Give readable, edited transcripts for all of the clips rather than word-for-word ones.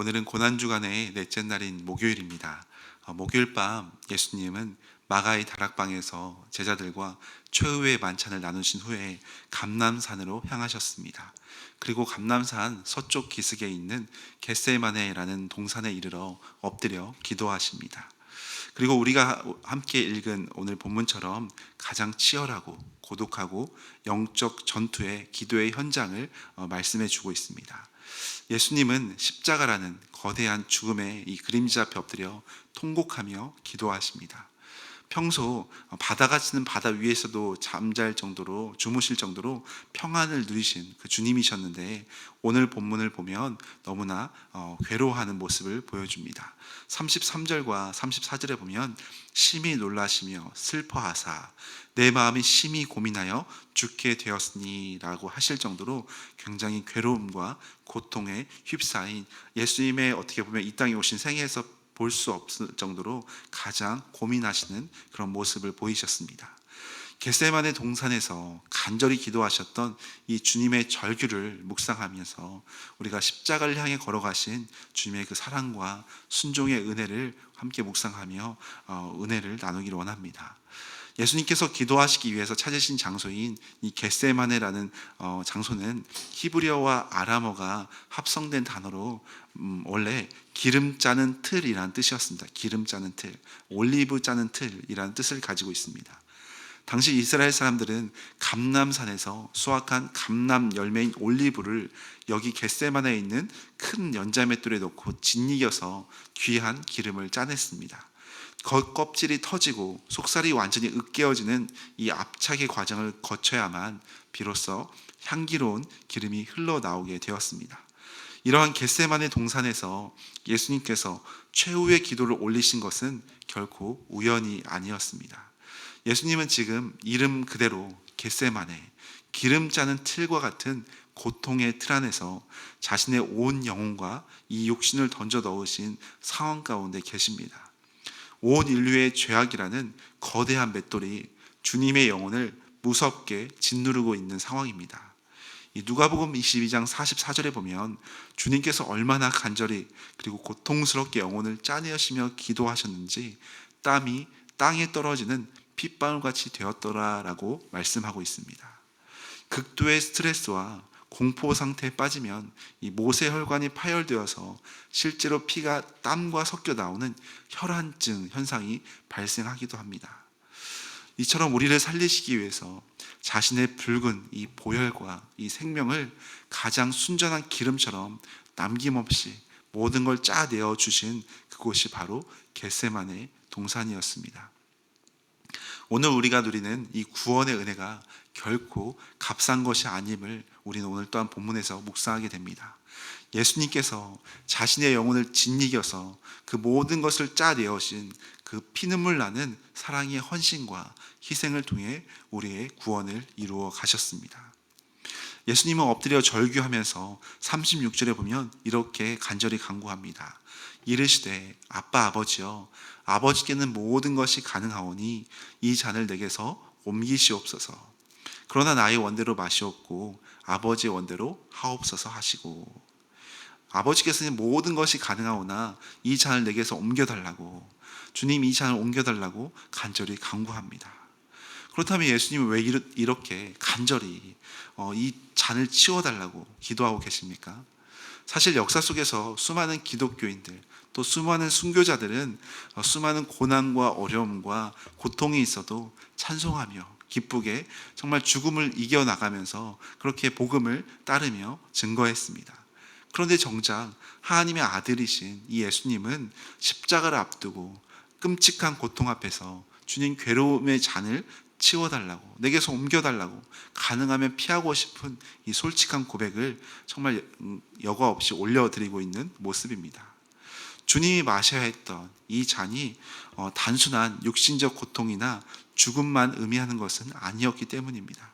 오늘은 고난주간의 넷째 날인 목요일입니다. 목요일 밤 예수님은 마가의 다락방에서 제자들과 최후의 만찬을 나누신 후에 감람산으로 향하셨습니다. 그리고 감람산 서쪽 기슭에 있는 겟세마네라는 동산에 이르러 엎드려 기도하십니다. 그리고 우리가 함께 읽은 오늘 본문처럼 가장 치열하고 고독하고 영적 전투의 기도의 현장을 말씀해 주고 있습니다. 예수님은 십자가라는 거대한 죽음의 이 그림자 앞에 엎드려 통곡하며 기도하십니다. 평소 바다가 치는 바다 위에서도 잠잘 정도로, 주무실 정도로 평안을 누리신 그 주님이셨는데, 오늘 본문을 보면 너무나 괴로워하는 모습을 보여줍니다. 33절과 34절에 보면 심히 놀라시며 슬퍼하사 내 마음이 심히 고민하여 죽게 되었으니 라고 하실 정도로 굉장히 괴로움과 고통에 휩싸인 예수님의, 어떻게 보면 이 땅에 오신 생애에서 볼 수 없을 정도로 가장 고민하시는 그런 모습을 보이셨습니다. 겟세마네 동산에서 간절히 기도하셨던 이 주님의 절규를 묵상하면서 우리가 십자가를 향해 걸어가신 주님의 그 사랑과 순종의 은혜를 함께 묵상하며 은혜를 나누기를 원합니다. 예수님께서 기도하시기 위해서 찾으신 장소인 이 겟세마네라는 장소는 히브리어와 아람어가 합성된 단어로 원래 기름 짜는 틀이라는 뜻이었습니다. 기름 짜는 틀, 올리브 짜는 틀이라는 뜻을 가지고 있습니다. 당시 이스라엘 사람들은 감람산에서 수확한 감람 열매인 올리브를 여기 겟세마네에 있는 큰 연자맷돌에 넣고 짓이겨서 귀한 기름을 짜냈습니다. 겉껍질이 터지고 속살이 완전히 으깨어지는 이 압착의 과정을 거쳐야만 비로소 향기로운 기름이 흘러나오게 되었습니다. 이러한 겟세마네 동산에서 예수님께서 최후의 기도를 올리신 것은 결코 우연이 아니었습니다. 예수님은 지금 이름 그대로 겟세마네, 기름 짜는 틀과 같은 고통의 틀 안에서 자신의 온 영혼과 이 육신을 던져 넣으신 상황 가운데 계십니다. 온 인류의 죄악이라는 거대한 맷돌이 주님의 영혼을 무섭게 짓누르고 있는 상황입니다. 이 누가복음 22장 44절에 보면 주님께서 얼마나 간절히 그리고 고통스럽게 영혼을 짜내시며 기도하셨는지 땀이 땅에 떨어지는 핏방울같이 되었더라라고 말씀하고 있습니다. 극도의 스트레스와 공포 상태에 빠지면 이 모세혈관이 파열되어서 실제로 피가 땀과 섞여 나오는 혈안증 현상이 발생하기도 합니다. 이처럼 우리를 살리시기 위해서 자신의 붉은 이 보혈과 이 생명을 가장 순전한 기름처럼 남김없이 모든 걸 짜내어 주신 그곳이 바로 겟세마네 동산이었습니다. 오늘 우리가 누리는 이 구원의 은혜가 결코 값싼 것이 아님을 우리는 오늘 또한 본문에서 묵상하게 됩니다. 예수님께서 자신의 영혼을 짓이겨서 그 모든 것을 짜내어신 그 피눈물 나는 사랑의 헌신과 희생을 통해 우리의 구원을 이루어 가셨습니다. 예수님은 엎드려 절규하면서 36절에 보면 이렇게 간절히 간구합니다. 이르시되 아빠 아버지여, 아버지께는 모든 것이 가능하오니 이 잔을 내게서 옮기시옵소서. 그러나 나의 원대로 마시옵고 아버지의 원대로 하옵소서 하시고, 아버지께서는 모든 것이 가능하오나 이 잔을 내게서 옮겨달라고, 주님 이 잔을 옮겨달라고 간절히 간구합니다. 그렇다면 예수님은 왜 이렇게 간절히 이 잔을 치워달라고 기도하고 계십니까? 사실 역사 속에서 수많은 기독교인들, 또 수많은 순교자들은 수많은 고난과 어려움과 고통이 있어도 찬송하며 기쁘게 정말 죽음을 이겨나가면서 그렇게 복음을 따르며 증거했습니다. 그런데 정작 하나님의 아들이신 이 예수님은 십자가를 앞두고 끔찍한 고통 앞에서 주님 괴로움의 잔을 치워달라고, 내게서 옮겨달라고, 가능하면 피하고 싶은 이 솔직한 고백을 정말 여과 없이 올려드리고 있는 모습입니다. 주님이 마셔야 했던 이 잔이 단순한 육신적 고통이나 죽음만 의미하는 것은 아니었기 때문입니다.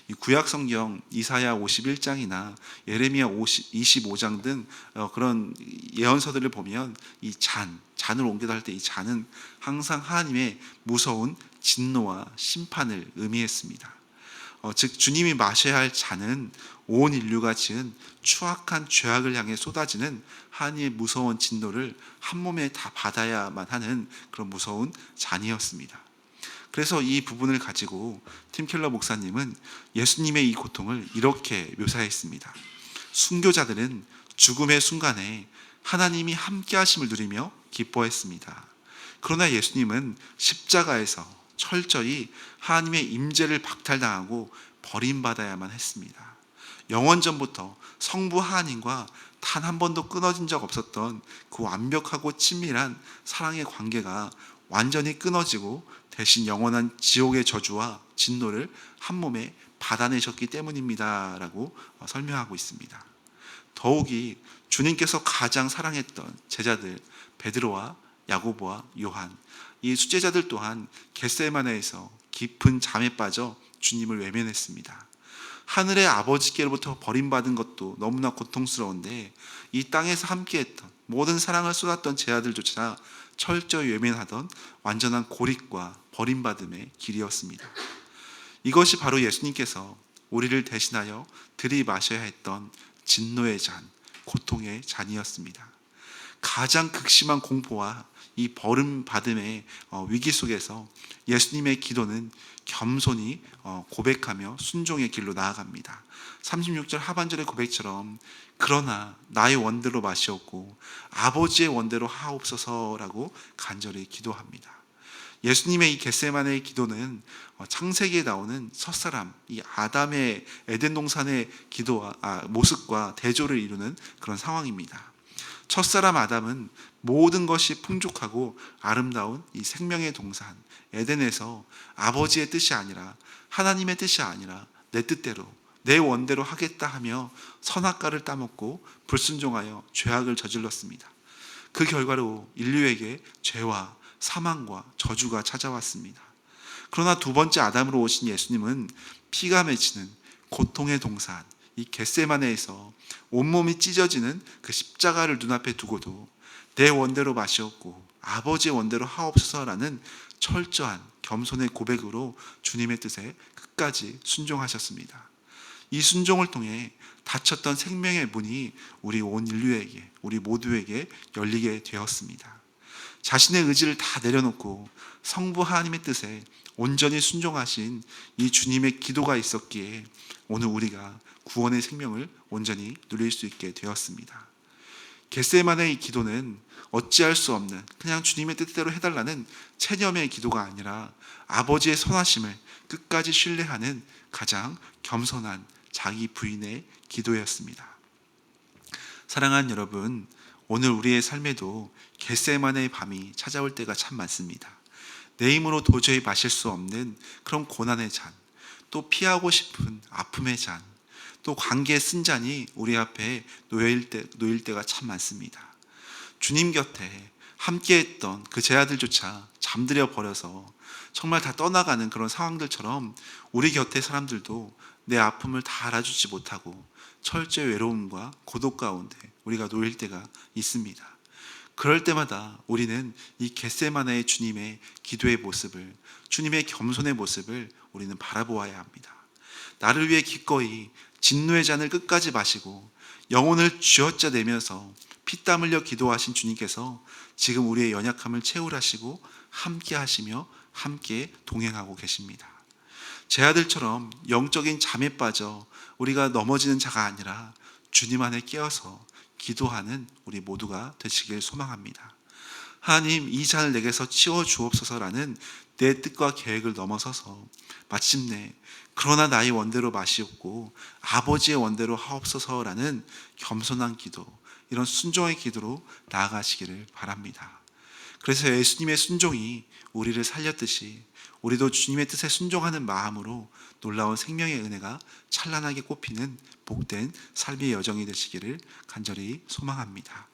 이 구약 성경 이사야 51장이나 예레미야 25장 등 그런 예언서들을 보면 이 잔을 옮겨달 때 이 잔은 항상 하나님의 무서운 진노와 심판을 의미했습니다. 즉 주님이 마셔야 할 잔은 온 인류가 지은 추악한 죄악을 향해 쏟아지는 하나님의 무서운 진노를 한 몸에 다 받아야만 하는 그런 무서운 잔이었습니다. 그래서 이 부분을 가지고 팀 켈러 목사님은 예수님의 이 고통을 이렇게 묘사했습니다. 순교자들은 죽음의 순간에 하나님이 함께 하심을 누리며 기뻐했습니다. 그러나 예수님은 십자가에서 철저히 하나님의 임재를 박탈당하고 버림받아야만 했습니다. 영원전부터 성부 하나님과 단 한 번도 끊어진 적 없었던 그 완벽하고 친밀한 사랑의 관계가 완전히 끊어지고 대신 영원한 지옥의 저주와 진노를 한 몸에 받아내셨기 때문입니다 라고 설명하고 있습니다. 더욱이 주님께서 가장 사랑했던 제자들 베드로와 야고보와 요한, 이 수제자들 또한 겟세마네에서 깊은 잠에 빠져 주님을 외면했습니다. 하늘의 아버지께로부터 버림받은 것도 너무나 고통스러운데 이 땅에서 함께했던 모든 사랑을 쏟았던 제자들조차 철저히 외면하던 완전한 고립과 버림받음의 길이었습니다. 이것이 바로 예수님께서 우리를 대신하여 들이마셔야 했던 진노의 잔, 고통의 잔이었습니다. 가장 극심한 공포와 이 버림받음의 위기 속에서 예수님의 기도는 겸손히 고백하며 순종의 길로 나아갑니다. 36절 하반절의 고백처럼 그러나 나의 원대로 마시옵고 아버지의 원대로 하옵소서라고 간절히 기도합니다. 예수님의 이 겟세마네의 기도는 창세기에 나오는 첫사람, 이 아담의 에덴 동산의 기도와 모습과 대조를 이루는 그런 상황입니다. 첫사람 아담은 모든 것이 풍족하고 아름다운 이 생명의 동산 에덴에서 아버지의 뜻이 아니라 하나님의 뜻이 아니라 내 뜻대로 내 원대로 하겠다 하며 선악과를 따먹고 불순종하여 죄악을 저질렀습니다. 그 결과로 인류에게 죄와 사망과 저주가 찾아왔습니다. 그러나 두 번째 아담으로 오신 예수님은 피가 맺히는 고통의 동산 이 겟세마네에서 온몸이 찢어지는 그 십자가를 눈앞에 두고도 내 원대로 마시옵고 아버지의 원대로 하옵소서라는 철저한 겸손의 고백으로 주님의 뜻에 끝까지 순종하셨습니다. 이 순종을 통해 닫혔던 생명의 문이 우리 온 인류에게, 우리 모두에게 열리게 되었습니다. 자신의 의지를 다 내려놓고 성부 하나님의 뜻에 온전히 순종하신 이 주님의 기도가 있었기에 오늘 우리가 구원의 생명을 온전히 누릴 수 있게 되었습니다. 겟세마네의 이 기도는 어찌할 수 없는 그냥 주님의 뜻대로 해달라는 체념의 기도가 아니라 아버지의 선하심을 끝까지 신뢰하는 가장 겸손한 자기 부인의 기도였습니다. 사랑하는 여러분, 오늘 우리의 삶에도 겟세마네의 밤이 찾아올 때가 참 많습니다. 내 힘으로 도저히 마실 수 없는 그런 고난의 잔, 또 피하고 싶은 아픔의 잔, 또 관계의 쓴 잔이 우리 앞에 놓일 때가 참 많습니다. 주님 곁에 함께했던 그 제자들조차 잠들여 버려서 정말 다 떠나가는 그런 상황들처럼 우리 곁에 사람들도 내 아픔을 다 알아주지 못하고 철저히 외로움과 고독 가운데 우리가 놓일 때가 있습니다. 그럴 때마다 우리는 이 겟세마네의 주님의 기도의 모습을, 주님의 겸손의 모습을 우리는 바라보아야 합니다. 나를 위해 기꺼이 진노의 잔을 끝까지 마시고 영혼을 쥐어짜 내면서 피땀 흘려 기도하신 주님께서 지금 우리의 연약함을 채울하시고 함께 하시며 함께 동행하고 계십니다. 제 아들처럼 영적인 잠에 빠져 우리가 넘어지는 자가 아니라 주님 안에 깨어서 기도하는 우리 모두가 되시길 소망합니다. 하나님, 이 잔을 내게서 치워 주옵소서라는 내 뜻과 계획을 넘어서서 마침내 그러나 나의 원대로 마시옵고 아버지의 원대로 하옵소서라는 겸손한 기도, 이런 순종의 기도로 나아가시기를 바랍니다. 그래서 예수님의 순종이 우리를 살렸듯이 우리도 주님의 뜻에 순종하는 마음으로 놀라운 생명의 은혜가 찬란하게 꽃피는 복된 삶의 여정이 되시기를 간절히 소망합니다.